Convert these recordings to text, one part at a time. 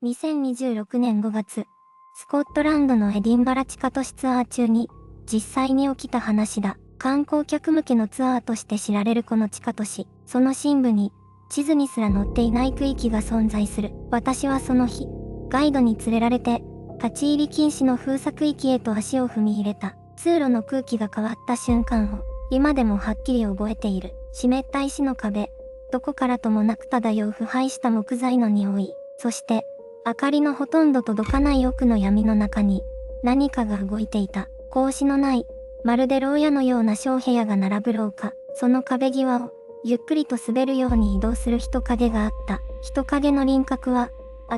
2026年5月、スコットランドのエディンバラ地下都市ツアー中に、実際に起きた話だ。観光客向けのツアーとして知られるこの地下都市、その深部に、地図にすら載っていない区域が存在する。私はその日、ガイドに連れられて、立ち入り禁止の封鎖区域へと足を踏み入れた。通路の空気が変わった瞬間を、今でもはっきり覚えている。湿った石の壁、どこからともなく漂う腐敗した木材の匂い、そして、明かりのほとんど届かない奥の闇の中に、何かが動いていた。格子のない、まるで牢屋のような小部屋が並ぶ廊下。その壁際を、ゆっくりと滑るように移動する人影があった。人影の輪郭は、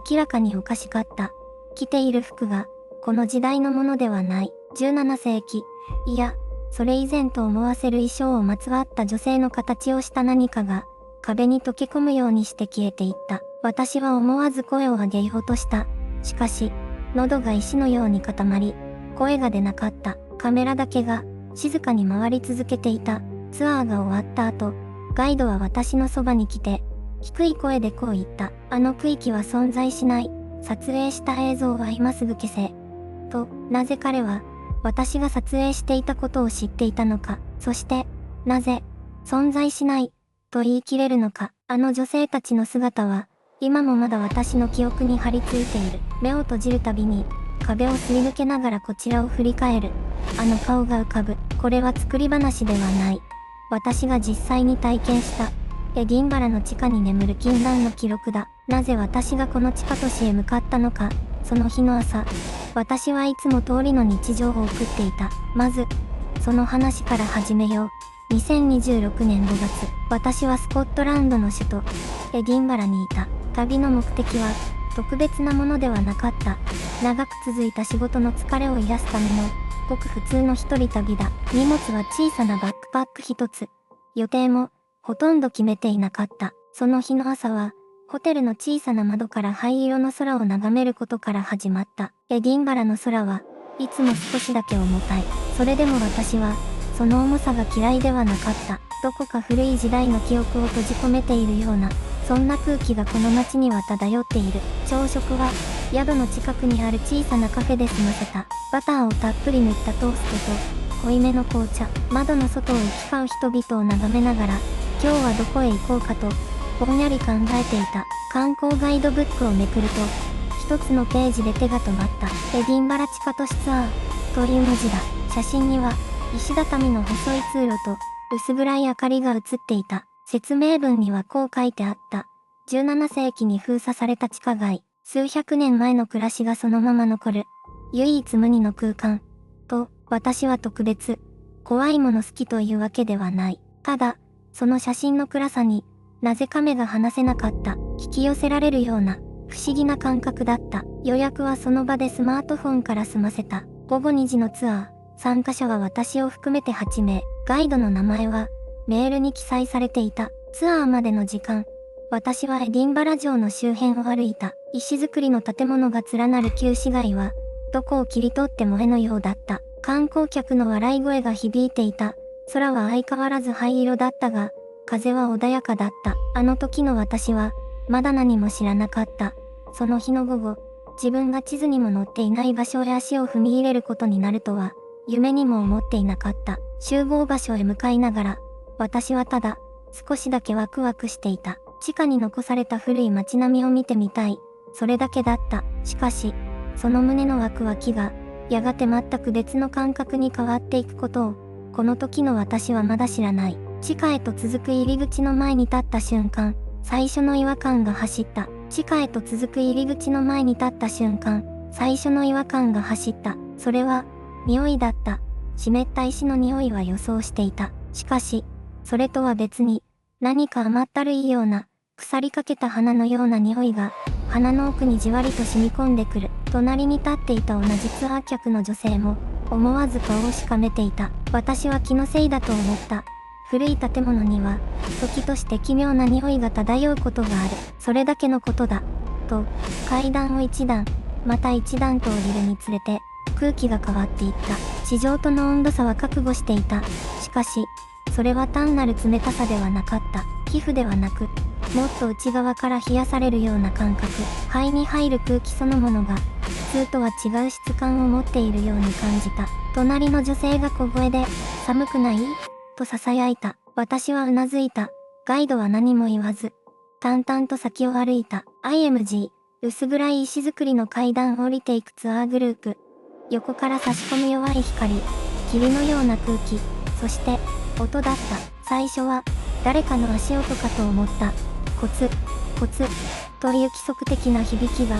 明らかにおかしかった。着ている服が、この時代のものではない。17世紀。いや、それ以前と思わせる衣装をまつわった女性の形をした何かが、壁に溶け込むようにして消えていった。私は思わず声を上げようとした。しかし、喉が石のように固まり、声が出なかった。カメラだけが、静かに回り続けていた。ツアーが終わった後、ガイドは私のそばに来て、低い声でこう言った。あの区域は存在しない。撮影した映像は今すぐ消せ。と、なぜ彼は、私が撮影していたことを知っていたのか。そして、なぜ、存在しない、と言い切れるのか。あの女性たちの姿は、今もまだ私の記憶に張り付いている。目を閉じるたびに、壁をすり抜けながらこちらを振り返る。あの顔が浮かぶ。これは作り話ではない。私が実際に体験した。エディンバラの地下に眠る禁断の記録だ。なぜ私がこの地下都市へ向かったのか。その日の朝、私はいつも通りの日常を送っていた。まず、その話から始めよう。2026年5月、私はスコットランドの首都、エディンバラにいた。旅の目的は、特別なものではなかった。長く続いた仕事の疲れを癒すための、ごく普通の一人旅だ。荷物は小さなバックパック一つ。予定も、ほとんど決めていなかった。その日の朝は、ホテルの小さな窓から灰色の空を眺めることから始まった。エディンバラの空はいつも少しだけ重たい。それでも私は、その重さが嫌いではなかった。どこか古い時代の記憶を閉じ込めているような、そんな空気がこの街には漂っている。朝食は、宿の近くにある小さなカフェで済ませた。バターをたっぷり塗ったトーストと、濃いめの紅茶。窓の外を行き交う人々を眺めながら、今日はどこへ行こうかと、ぼんやり考えていた。観光ガイドブックをめくると、一つのページで手が止まった。エディンバラ地下都市ツアー、という文字だ。写真には、石畳の細い通路と、薄暗い明かりが映っていた。説明文にはこう書いてあった。17世紀に封鎖された地下街、数百年前の暮らしがそのまま残る。唯一無二の空間。と、私は特別、怖いもの好きというわけではない。ただ、その写真の暗さに、なぜか目が離せなかった。引き寄せられるような、不思議な感覚だった。予約はその場でスマートフォンから済ませた。午後2時のツアー。参加者は私を含めて8名。ガイドの名前は、メールに記載されていた。ツアーまでの時間。私はエディンバラ城の周辺を歩いた。石造りの建物が連なる旧市街は、どこを切り取っても絵のようだった。観光客の笑い声が響いていた。空は相変わらず灰色だったが、風は穏やかだった。あの時の私は、まだ何も知らなかった。その日の午後、自分が地図にも載っていない場所へ足を踏み入れることになるとは、夢にも思っていなかった。集合場所へ向かいながら、私はただ、少しだけワクワクしていた。地下に残された古い街並みを見てみたい。それだけだった。しかし、その胸のワクワクが、やがて全く別の感覚に変わっていくことを、この時の私はまだ知らない。地下へと続く入り口の前に立った瞬間、最初の違和感が走った。地下へと続く入り口の前に立った瞬間、最初の違和感が走った。それは、匂いだった。湿った石の匂いは予想していた。しかし、それとは別に、何か甘ったるいような、腐りかけた花のような匂いが、鼻の奥にじわりと染み込んでくる。隣に立っていた同じツアー客の女性も、思わず顔をしかめていた。私は気のせいだと思った。古い建物には、時として奇妙な匂いが漂うことがある。それだけのことだ。と、階段を一段、また一段と降りるにつれて、空気が変わっていった。地上との温度差は覚悟していた。しかし、それは単なる冷たさではなかった。皮膚ではなく、もっと内側から冷やされるような感覚。肺に入る空気そのものが、普通とは違う質感を持っているように感じた。隣の女性が小声で、寒くない？と囁いた。私はうなずいた。ガイドは何も言わず、淡々と先を歩いた。IMG、薄暗い石造りの階段を降りていくツアーグループ。横から差し込む弱い光、霧のような空気、そして、音だった。最初は、誰かの足音かと思った。コツ、コツ、という規則的な響きが、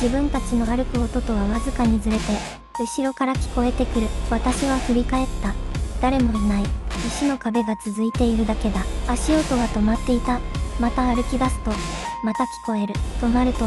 自分たちの歩く音とはわずかにずれて、後ろから聞こえてくる。私は振り返った。誰もいない。石の壁が続いているだけだ。足音は止まっていた。また歩き出すと、また聞こえる。止まると、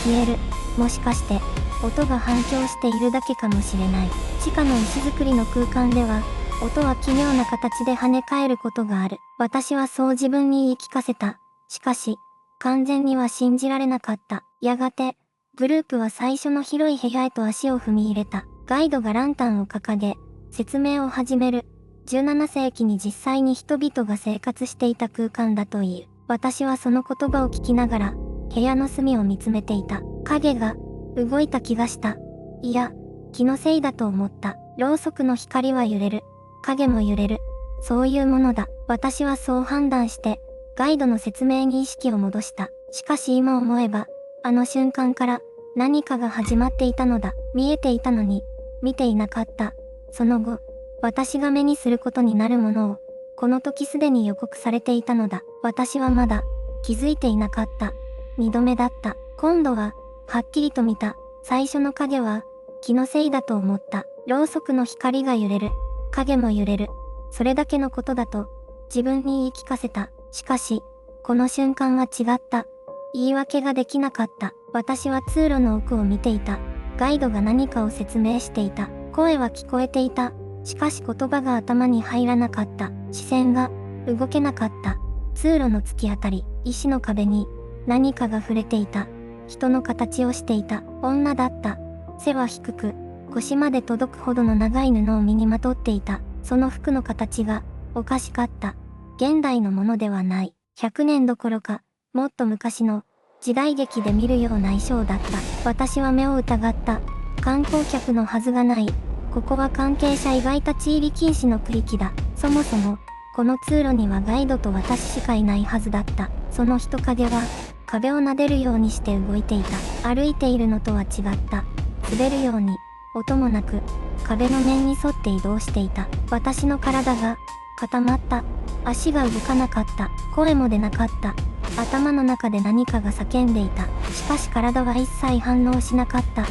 消える。もしかして、音が反響しているだけかもしれない。地下の石造りの空間では、音は奇妙な形で跳ね返ることがある。私はそう自分に言い聞かせた。しかし、完全には信じられなかった。やがて、グループは最初の広い部屋へと足を踏み入れた。ガイドがランタンを掲げ、説明を始める。17世紀に実際に人々が生活していた空間だという。私はその言葉を聞きながら、部屋の隅を見つめていた。影が、動いた気がした。いや、気のせいだと思った。ろうそくの光は揺れる。影も揺れる。そういうものだ。私はそう判断して、ガイドの説明に意識を戻した。しかし今思えば、あの瞬間から何かが始まっていたのだ。見えていたのに、見ていなかった。その後、私が目にすることになるものを、この時すでに予告されていたのだ。私はまだ、気づいていなかった。二度目だった。今度は、はっきりと見た。最初の影は、気のせいだと思った。ろうそくの光が揺れる。影も揺れる。それだけのことだと、自分に言い聞かせた。しかし、この瞬間は違った。言い訳ができなかった。私は通路の奥を見ていた。ガイドが何かを説明していた。声は聞こえていた。しかし言葉が頭に入らなかった。視線が、動けなかった。通路の突き当たり、石の壁に、何かが触れていた。人の形をしていた。女だった。背は低く、腰まで届くほどの長い布を身にまとっていた。その服の形が、おかしかった。現代のものではない。100年どころか、もっと昔の、時代劇で見るような衣装だった。私は目を疑った。観光客のはずがない。ここは関係者以外立ち入り禁止の区域だ。そもそも、この通路にはガイドと私しかいないはずだった。その人影は、壁を撫でるようにして動いていた。歩いているのとは違った。滑るように、音もなく、壁の面に沿って移動していた。私の体が、固まった。足が動かなかった。声も出なかった。頭の中で何かが叫んでいた。しかし体は一切反応しなかった。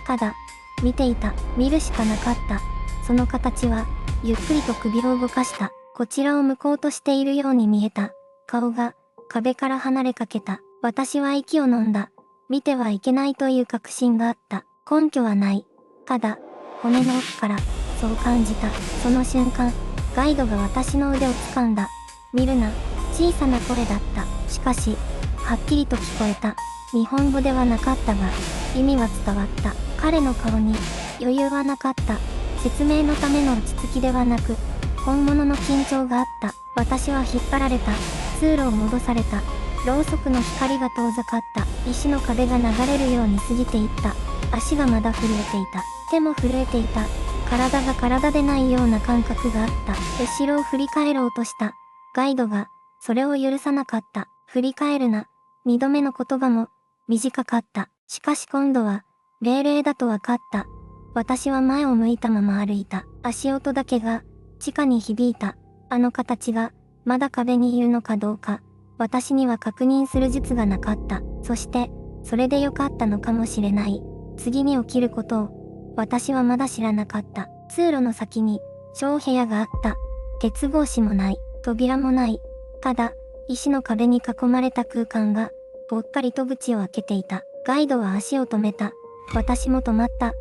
ただ、見ていた。見るしかなかった。その形は、ゆっくりと首を動かした。こちらを向こうとしているように見えた。顔が、壁から離れかけた。私は息を飲んだ。見てはいけないという確信があった。根拠はない。ただ、骨の奥から、そう感じた。その瞬間、ガイドが私の腕を掴んだ。見るな。小さな声だった。しかし、はっきりと聞こえた。日本語ではなかったが、意味は伝わった。彼の顔に、余裕はなかった。説明のための落ち着きではなく、本物の緊張があった。私は引っ張られた。通路を戻された。ろうそくの光が遠ざかった。石の壁が流れるように過ぎていった。足がまだ震えていた。手も震えていた。体が体でないような感覚があった。後ろを振り返ろうとした。ガイドが、それを許さなかった。振り返るな。二度目の言葉も、短かった。しかし今度は、命令だと分かった。私は前を向いたまま歩いた。足音だけが、地下に響いた。あの形が、まだ壁にいるのかどうか、私には確認する術がなかった。そして、それでよかったのかもしれない。次に起きることを、私はまだ知らなかった。通路の先に、小部屋があった。鉄格子もない。扉もない。ただ、石の壁に囲まれた空間が、ぽっかりと口を開けていた。ガイドは足を止めた。私も止まった。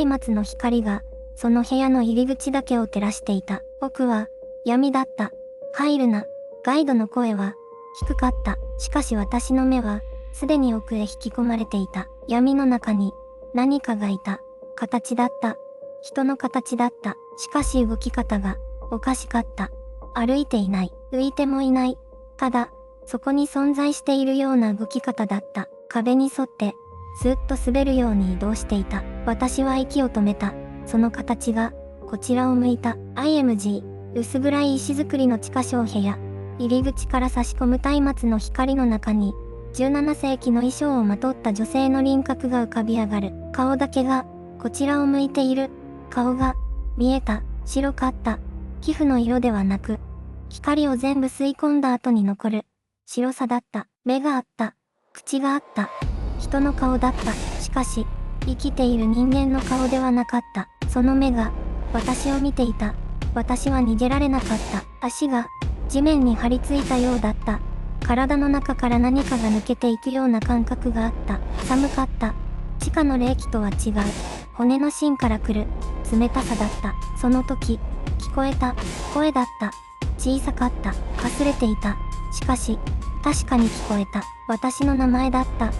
松明の光が、その部屋の入り口だけを照らしていた。奥は、闇だった。入るな。ガイドの声は、低かった。しかし私の目は、すでに奥へ引き込まれていた。闇の中に、何かがいた。形だった。人の形だった。しかし動き方が、おかしかった。歩いていない。浮いてもいない。ただ、そこに存在しているような動き方だった。壁に沿って、スーッと滑るように移動していた。私は息を止めた。その形が、こちらを向いた。IMG、薄暗い石造りの地下小部屋。入り口から差し込む松明の光の中に、17世紀の衣装をまとった女性の輪郭が浮かび上がる。顔だけが、こちらを向いている。顔が、見えた。白かった。皮膚の色ではなく、光を全部吸い込んだ後に残る。白さだった。目があった。口があった。人の顔だった。しかし、生きている人間の顔ではなかった。その目が、私を見ていた。私は逃げられなかった。足が、地面に張り付いたようだった。体の中から何かが抜けていくような感覚があった。寒かった。地下の冷気とは違う。骨の芯から来る、冷たさだった。その時、聞こえた、声だった。小さかった。かすれていた。しかし、確かに聞こえた。私の名前だった。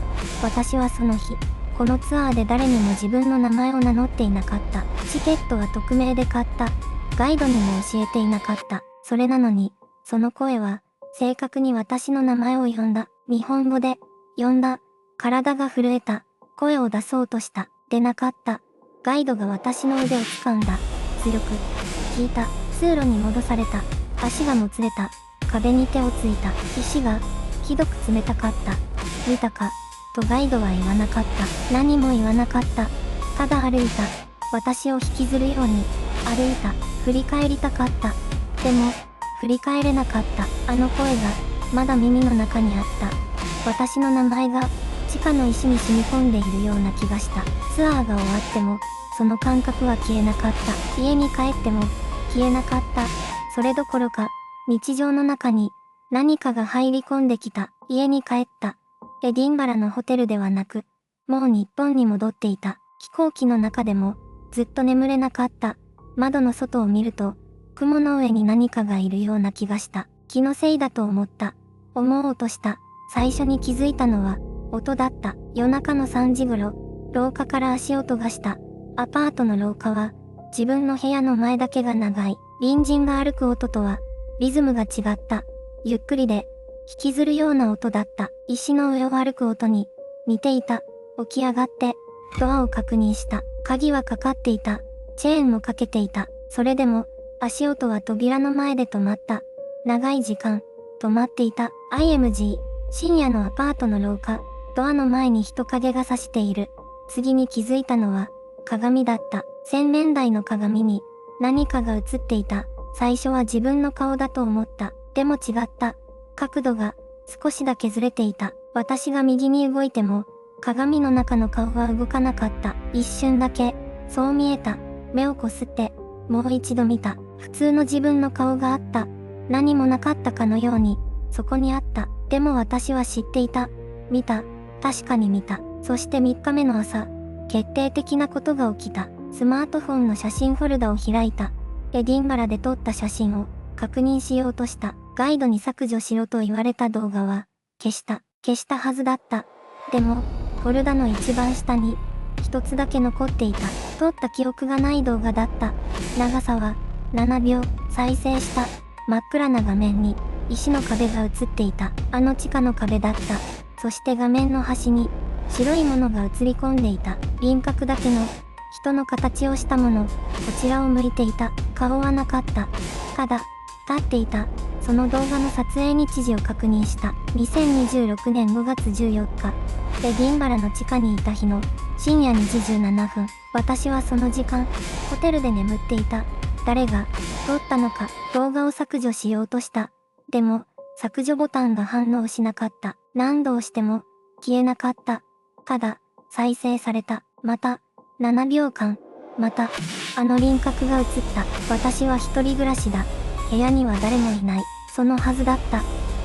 私はその日、このツアーで誰にも自分の名前を名乗っていなかった。チケットは匿名で買った。ガイドにも教えていなかった。それなのに、その声は、正確に私の名前を呼んだ。日本語で、呼んだ。体が震えた。声を出そうとした。出なかった。ガイドが私の腕を掴んだ。強く。聞いた。通路に戻された。足がもつれた。壁に手をついた。石が、ひどく冷たかった。見たか、とガイドは言わなかった。何も言わなかった。ただ歩いた。私を引きずるように、歩いた。振り返りたかった。でも、振り返れなかった。あの声が、まだ耳の中にあった。私の名前が、地下の石に染み込んでいるような気がした。ツアーが終わっても、その感覚は消えなかった。家に帰っても、消えなかった。それどころか、日常の中に、何かが入り込んできた。家に帰った。エディンバラのホテルではなく、もう日本に戻っていた。飛行機の中でも、ずっと眠れなかった。窓の外を見ると、雲の上に何かがいるような気がした。気のせいだと思った。思おうとした。最初に気づいたのは、音だった。夜中の3時頃、廊下から足音がした。アパートの廊下は、自分の部屋の前だけが長い。隣人が歩く音とは、リズムが違った。ゆっくりで、引きずるような音だった。石の上を歩く音に、似ていた。起き上がって、ドアを確認した。鍵はかかっていた。チェーンもかけていた。それでも、足音は扉の前で止まった。長い時間、止まっていた。IMG、深夜のアパートの廊下、ドアの前に人影が差している。次に気づいたのは、鏡だった。洗面台の鏡に、何かが映っていた。最初は自分の顔だと思った。でも違った。角度が、少しだけずれていた。私が右に動いても、鏡の中の顔は動かなかった。一瞬だけ、そう見えた。目をこすって、もう一度見た。普通の自分の顔があった。何もなかったかのように、そこにあった。でも私は知っていた。見た。確かに見た。そして3日目の朝、決定的なことが起きた。スマートフォンの写真フォルダを開いた。エディンバラで撮った写真を確認しようとした。ガイドに削除しろと言われた動画は、消した。消したはずだった。でも、フォルダの一番下に、一つだけ残っていた。撮った記憶がない動画だった。長さは、7秒、再生した。真っ暗な画面に、石の壁が映っていた。あの地下の壁だった。そして画面の端に、白いものが映り込んでいた。輪郭だけの、人の形をしたもの、こちらを向いていた。顔はなかった。ただ、立っていた。その動画の撮影日時を確認した。2026年5月14日。エディンバラの地下にいた日の深夜2時17分。私はその時間、ホテルで眠っていた。誰が撮ったのか、動画を削除しようとした。でも、削除ボタンが反応しなかった。何度押しても、消えなかった。ただ、再生された。また、7秒間。また、あの輪郭が映った。私は一人暮らしだ。部屋には誰もいない。そのはずだった。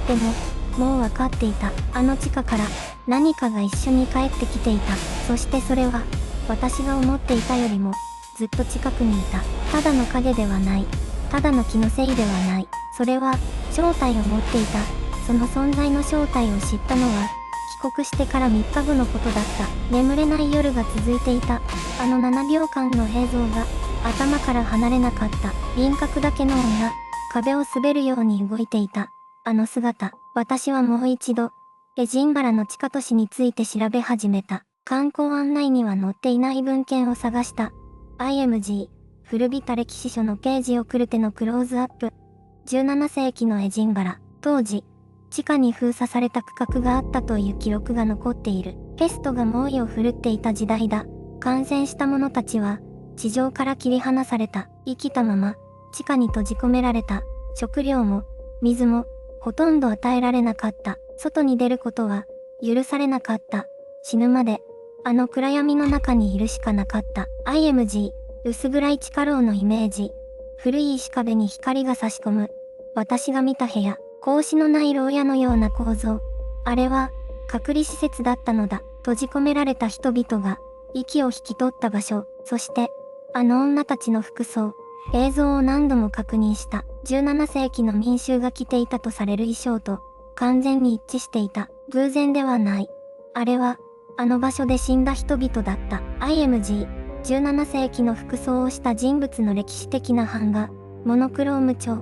でも、もうわかっていた。あの地下から何かが一緒に帰ってきていた。そしてそれは、私が思っていたよりも、ずっと近くにいた。ただの影ではない。ただの気のせいではない。それは、正体を持っていた。その存在の正体を知ったのは、帰国してから3日後のことだった。眠れない夜が続いていた。あの7秒間の映像が、頭から離れなかった。輪郭だけの女、壁を滑るように動いていた。あの姿。私はもう一度、エジンバラの地下都市について調べ始めた。観光案内には載っていない文献を探した。IMG、古びた歴史書のページをくるてのクローズアップ。17世紀のエジンバラ。当時、地下に封鎖された区画があったという記録が残っている。ペストが猛威を振るっていた時代だ。感染した者たちは、地上から切り離された。生きたまま、地下に閉じ込められた。食料も、水も、ほとんど与えられなかった。外に出ることは、許されなかった。死ぬまで、あの暗闇の中にいるしかなかった。IMG、薄暗い地下牢のイメージ。古い石壁に光が差し込む。私が見た部屋、格子のない牢屋のような構造。あれは、隔離施設だったのだ。閉じ込められた人々が、息を引き取った場所。そして、あの女たちの服装。映像を何度も確認した。17世紀の民衆が着ていたとされる衣装と、完全に一致していた。偶然ではない。あれは、あの場所で死んだ人々だった。IMG、17世紀の服装をした人物の歴史的な版画、モノクローム調。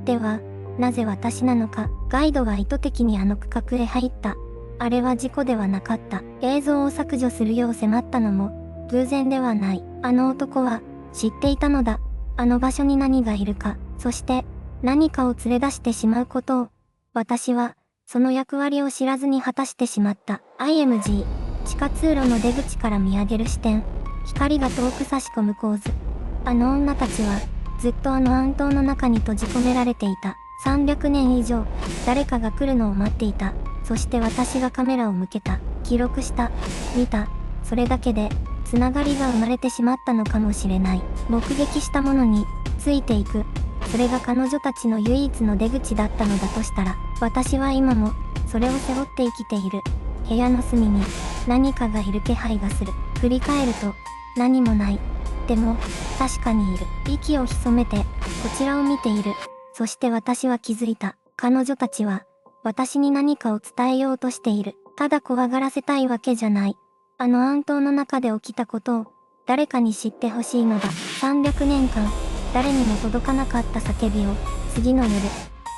では、なぜ私なのか。ガイドが意図的にあの区画へ入った。あれは事故ではなかった。映像を削除するよう迫ったのも、偶然ではない。あの男は、知っていたのだ。あの場所に何がいるか、そして、何かを連れ出してしまうことを、私は、その役割を知らずに果たしてしまった。IMG、地下通路の出口から見上げる視点。光が遠く差し込む構図。あの女たちは、ずっとあの暗塔の中に閉じ込められていた。300年以上、誰かが来るのを待っていた。そして私がカメラを向けた。記録した。見た。それだけで、つながりが生まれてしまったのかもしれない。目撃したものに、ついていく。それが彼女たちの唯一の出口だったのだとしたら、私は今も、それを背負って生きている。部屋の隅に、何かがいる気配がする。振り返ると、何もない。でも、確かにいる。息を潜めて、こちらを見ている。そして私は気づいた。彼女たちは、私に何かを伝えようとしている。ただ怖がらせたいわけじゃない。あの暗塔の中で起きたことを、誰かに知ってほしいのだ。300年間、誰にも届かなかった叫びを、次の夜、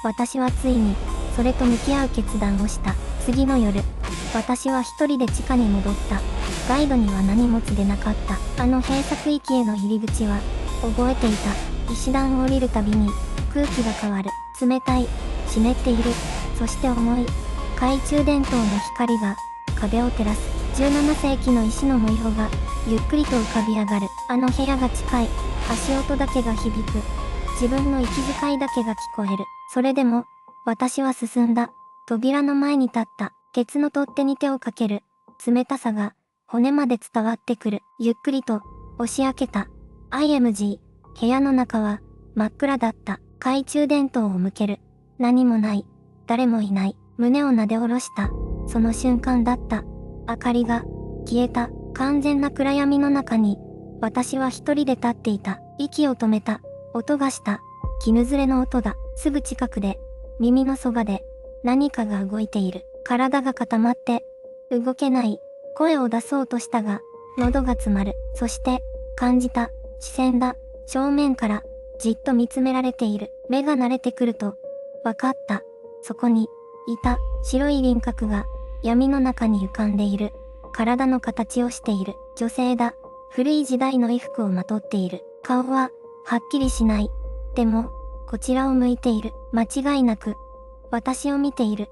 私はついに、それと向き合う決断をした。次の夜、私は一人で地下に戻った。ガイドには何も告げなかった。あの閉鎖域への入り口は、覚えていた。石段を降りるたびに、空気が変わる。冷たい、湿っている。そして重い。懐中電灯の光が、壁を照らす。17世紀の石の模様が、ゆっくりと浮かび上がる。あの部屋が近い。足音だけが響く。自分の息遣いだけが聞こえる。それでも、私は進んだ。扉の前に立った。ケツの取っ手に手をかける。冷たさが、骨まで伝わってくる。ゆっくりと、押し開けた。IMG、部屋の中は、真っ暗だった。懐中電灯を向ける。何もない。誰もいない。胸を撫で下ろした。その瞬間だった。明かりが、消えた。完全な暗闇の中に、私は一人で立っていた。息を止めた。音がした。絹ずれの音だ。すぐ近くで、耳のそばで、何かが動いている。体が固まって、動けない。声を出そうとしたが、喉が詰まる。そして、感じた。視線だ。正面から、じっと見つめられている。目が慣れてくると、わかった。そこに、いた。白い輪郭が、闇の中に浮かんでいる。体の形をしている。女性だ。古い時代の衣服をまとっている。顔は、はっきりしない。でも、こちらを向いている。間違いなく、私を見ている。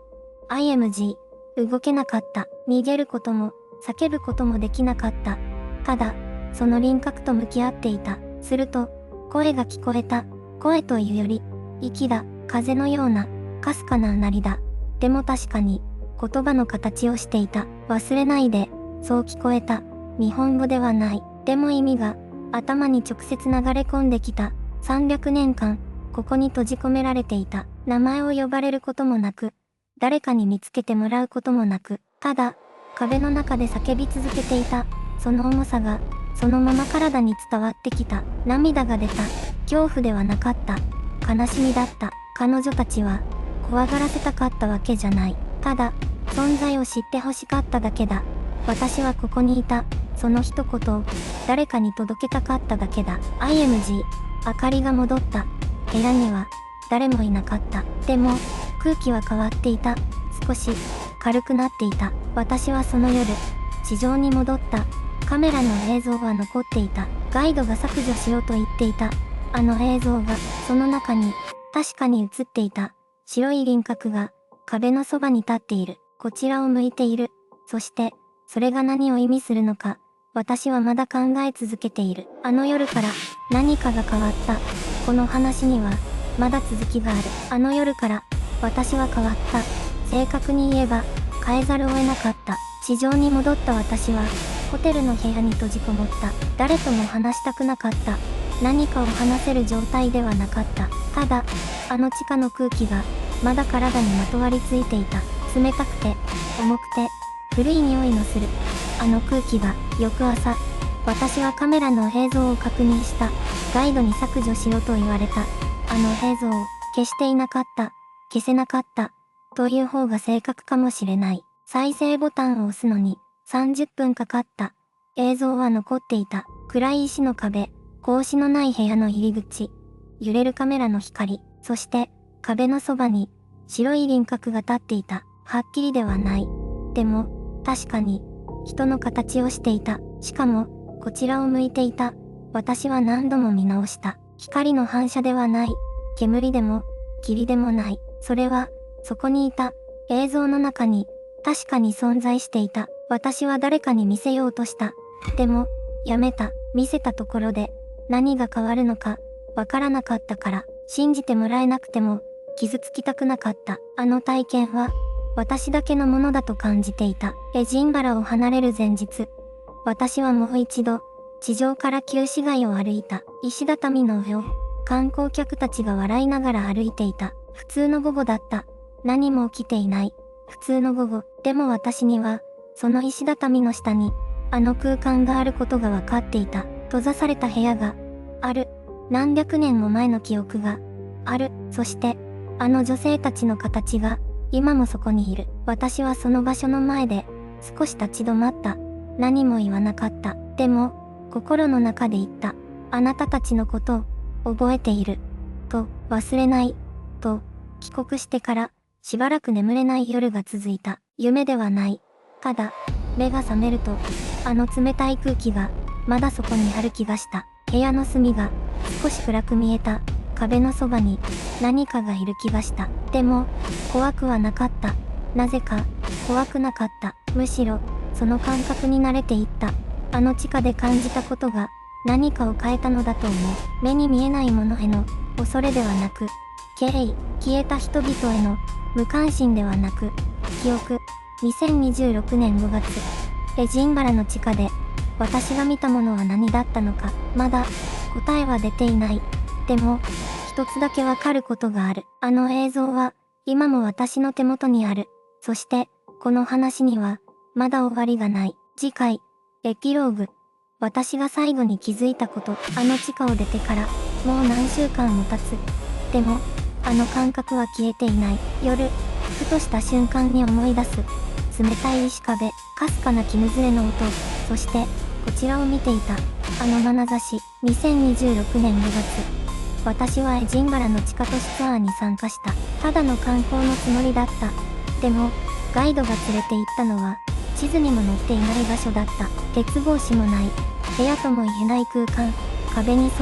IMG、動けなかった。逃げることも、叫ぶこともできなかった。ただ、その輪郭と向き合っていた。すると、声が聞こえた。声というより、息だ。風のような、かすかなうなりだ。でも確かに、言葉の形をしていた。忘れないで、そう聞こえた。日本語ではない。でも意味が、頭に直接流れ込んできた。300年間、ここに閉じ込められていた。名前を呼ばれることもなく、誰かに見つけてもらうこともなく、ただ、壁の中で叫び続けていた。その重さが、そのまま体に伝わってきた。涙が出た。恐怖ではなかった。悲しみだった。彼女たちは、怖がらせたかったわけじゃない。ただ、存在を知って欲しかっただけだ。私はここにいた。その一言を、誰かに届けたかっただけだ。IMG、明かりが戻った。部屋には、誰もいなかった。でも、空気は変わっていた。少し軽くなっていた。私はその夜、地上に戻った。カメラの映像は残っていた。ガイドが削除しようと言っていた。あの映像が、その中に、確かに映っていた。白い輪郭が、壁のそばに立っている。こちらを向いている。そして、それが何を意味するのか、私はまだ考え続けている。あの夜から、何かが変わった。この話には、まだ続きがある。あの夜から、私は変わった。正確に言えば、変えざるを得なかった。地上に戻った私は、ホテルの部屋に閉じこもった。誰とも話したくなかった。何かを話せる状態ではなかった。ただ、あの地下の空気が、まだ体にまとわりついていた。冷たくて、重くて、古い匂いのする。あの空気が、翌朝、私はカメラの映像を確認した。ガイドに削除しろと言われた。あの映像を、消していなかった。消せなかった。という方が正確かもしれない。再生ボタンを押すのに、30分かかった。映像は残っていた。暗い石の壁、格子のない部屋の入り口、揺れるカメラの光、そして、壁のそばに、白い輪郭が立っていた。はっきりではない。でも、確かに、人の形をしていた。しかも、こちらを向いていた。私は何度も見直した。光の反射ではない。煙でも、霧でもない。それは、そこにいた。映像の中に、確かに存在していた。私は誰かに見せようとした。でも、やめた。見せたところで、何が変わるのか、わからなかったから、信じてもらえなくても、傷つきたくなかった。あの体験は、私だけのものだと感じていた。エジンバラを離れる前日、私はもう一度、地上から旧市街を歩いた。石畳の上を、観光客たちが笑いながら歩いていた。普通の午後だった。何も起きていない。普通の午後。でも私には、その石畳の下に、あの空間があることが分かっていた。閉ざされた部屋が、ある。何百年も前の記憶が、ある。そして、あの女性たちの形が、今もそこにいる。私はその場所の前で、少し立ち止まった。何も言わなかった。でも、心の中で言った。あなたたちのことを、覚えている。と、忘れない。と、帰国してから、しばらく眠れない夜が続いた。夢ではない。ただ、目が覚めると、あの冷たい空気が、まだそこにある気がした。部屋の隅が、少し暗く見えた。壁のそばに、何かがいる気がした。でも、怖くはなかった。なぜか、怖くなかった。むしろ、その感覚に慣れていった。あの地下で感じたことが、何かを変えたのだと思う。目に見えないものへの、恐れではなく、敬意、消えた人々への、無関心ではなく、記憶。2026年5月、エジンバラの地下で、私が見たものは何だったのか、まだ、答えは出ていない。でも、一つだけわかることがある。あの映像は、今も私の手元にある。そして、この話には、まだ終わりがない。次回、エピローグ。私が最後に気づいたこと、あの地下を出てから、もう何週間も経つ。でも、あの感覚は消えていない。夜、ふとした瞬間に思い出す。冷たい石壁、かすかな絹ずれの音、そして、こちらを見ていた。あの眼差し、2026年2月。私はエジンバラの地下都市ツアーに参加した。ただの観光のつもりだった。でも、ガイドが連れて行ったのは、地図にも載っていない場所だった。鉄格子もない、部屋とも言えない空間、壁に沿って、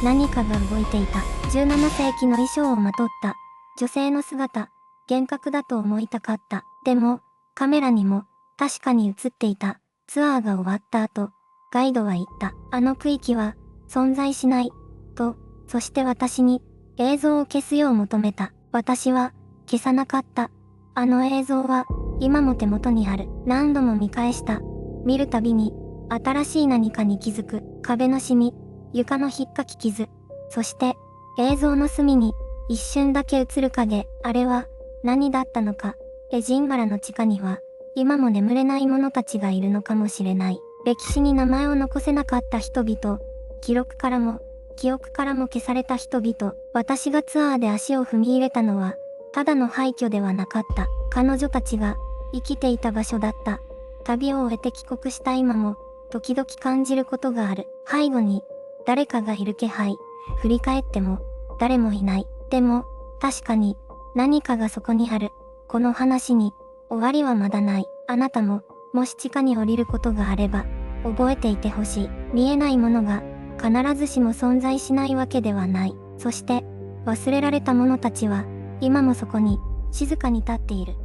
何かが動いていた。17世紀の衣装をまとった、女性の姿、幻覚だと思いたかった。でも、カメラにも、確かに映っていた。ツアーが終わった後、ガイドは言った。あの区域は、存在しない、と、そして私に、映像を消すよう求めた。私は、消さなかった。あの映像は、今も手元にある。何度も見返した。見るたびに、新しい何かに気づく。壁のシミ、床のひっかき傷。そして、映像の隅に、一瞬だけ映る影。あれは、何だったのか。エジンバラの地下には、今も眠れない者たちがいるのかもしれない。歴史に名前を残せなかった人々。記録からも、記憶からも消された人々。私がツアーで足を踏み入れたのは、ただの廃墟ではなかった。彼女たちが、生きていた場所だった。旅を終えて帰国した今も、時々感じることがある。背後に、誰かがいる気配。振り返っても、誰もいない。でも、確かに、何かがそこにある。この話に、終わりはまだない。あなたも、もし地下に降りることがあれば、覚えていてほしい。見えないものが、必ずしも存在しないわけではない。そして、忘れられた者たちは、今もそこに、静かに立っている。